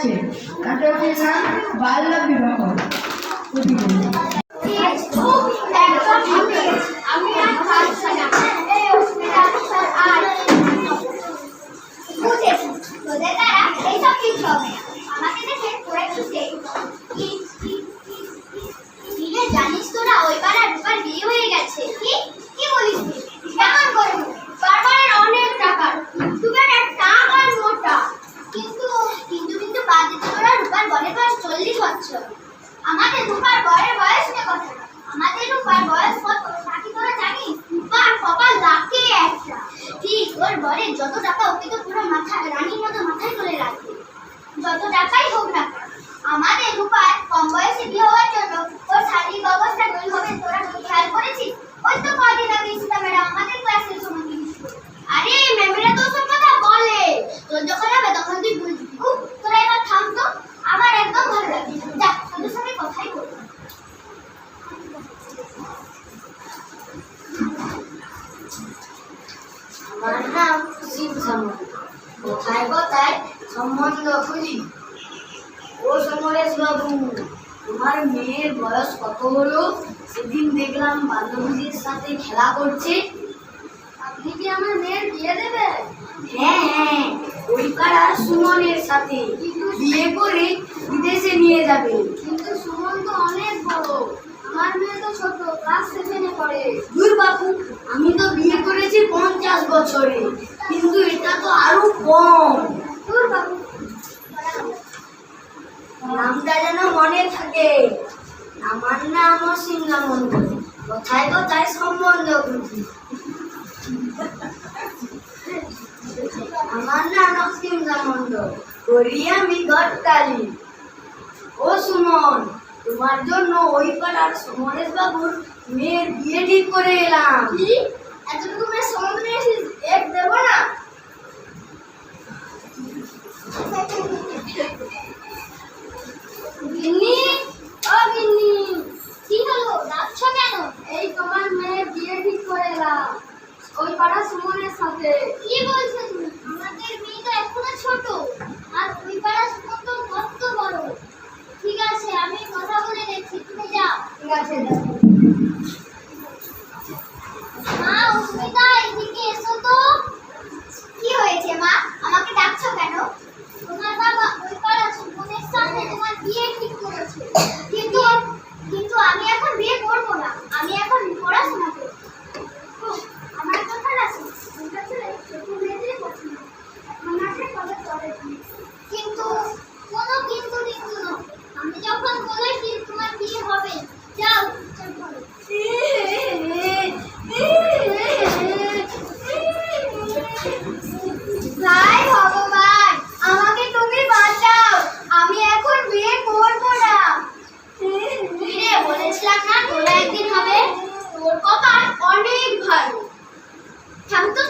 যাচ্ছে। নাটকের নাম বাল্য বিবাহ। আমি আর পারছি না, এই অসুবিধা আর বুঝেছি, তোদের দ্বারা এইসব কিছু হবে না। আমাকে দেখে তোরা কি জানিস তোরা ওই পাড়ার রূপার বিয়ে হয়ে গেছে? কি কি বলিস? কেমন করে? বারবারের অনেক টাকা, রূপার টাকার মোটা। কিন্তু কিন্তু কিন্তু বাদ দিতে তোরা রূপার বরের বয়স 40 বছর। আমাদের রূপার বরের বয়স নিয়ে কথা না, আমাদের রূপার বয়স কত নাকি তোরা জানিস? রূপার কপাল লাখে একটা। ঠিক ওর বরের যত টাকা ওকে তো পুরো মাথায় রানীর মতো মাথায় তুলে রাখবে, যত টাকাই হোক না। আমাদের রূপার কম বয়সে বিয়ে হওয়ার জন্য ওর শারীরিক অবস্থা কি হবে তোরা খেয়াল করেছিস? ওই তো কদিন আগে ইসিতা ম্যাডাম আমাদের ক্লাসের সময় দিয়েছিল। আরে ম্যামেরা তো সব কথা বলে, তোর যখন হবে তখন তুই বুঝবি। তোরা এবার থাম তো, আমার একদম ভালো লাগছে না। যা তোদের সঙ্গে কথাই বলবো। আমার নাম শিব সামন্ত। কোথায় কোথায় সম্বন্ধ খুঁজি। ও সমরেশ বাবু, তোমার মেয়ের বয়স কত হলো? সেদিন দেখলাম বান্ধবীদের সাথে খেলা করছে। আপনি কি আমার মেয়ের বিয়ে দেবেন? হ্যাঁ হ্যাঁ, ওই পাড়ার সুমনের সাথে বিয়ে করে বিদেশে নিয়ে যাবে। কিন্তু সুমন তো অনেক বড়, আমার মেয়ে তো ছোট, ক্লাস 7-এ পড়ে। দূর বাবু, আমি তো বিয়ে করেছি 50 বছরে, কিন্তু এটা তো আরো কম। দূর বাবু, নামটা যেন মনে থাকে। আমার নাম অসীম সামন্ত। কোথায় কোথায় সম্বন্ধ খুঁজি। আমার নাম অসীম সামন্ত, করি আমি ঘটকালি। ও সুমন, তোমার জন্য ওই পাড়ার সমরেশ বাবুর মেয়ের বিয়ে ঠিক করে এলাম। কি এতটুকু মেয়ে সম্বন্ধ নিয়ে এসেছিস? এক দেবো না? গিন্নি, ও গিন্নি, কি হলো? ডাকছো কেন? এই তোমার মেয়ের বিয়ে ঠিক করে এলাম ওই পাড়া সুমনের সাথে। কি বলছো তুমি? আমাদের মেয়ে তো এখনো ছোট, আর ওই পাড়া সুমন তো কত বড়। ঠিক আছে, আমি কথা বলে দেখছি, তুমি যাও। ঠিক আছে, দেখো। মা, অস্মিতা, এদিকে এসো তো। কি হয়েছে মা? আমাকে ডাকছো কেন? তোমার বাবা ওই পাড়া সুমনের সাথে তোমার বিয়ে ঠিক করেছে। কিন্তু কিন্তু আমি এখন বিয়ে করব না, আমি এখন পড়াশোনা করব। আমার কথা না শুনতে ছেলে ছোট মেয়েদের পছন্দ, আমাকে কবে করে। কিন্তু কোনো কিন্তু কিন্তু না, আমি যখন বলেছি তোমার বিয়ে হবে, যাও চল করো। হায় ভগবান, আমাকে তুমি বাঁচাও, আমি এখন বিয়ে করব না। রে বলেছিলাম না তোরা একদিন হবে, তোর কপাল অনেক ভালো। থাম তো।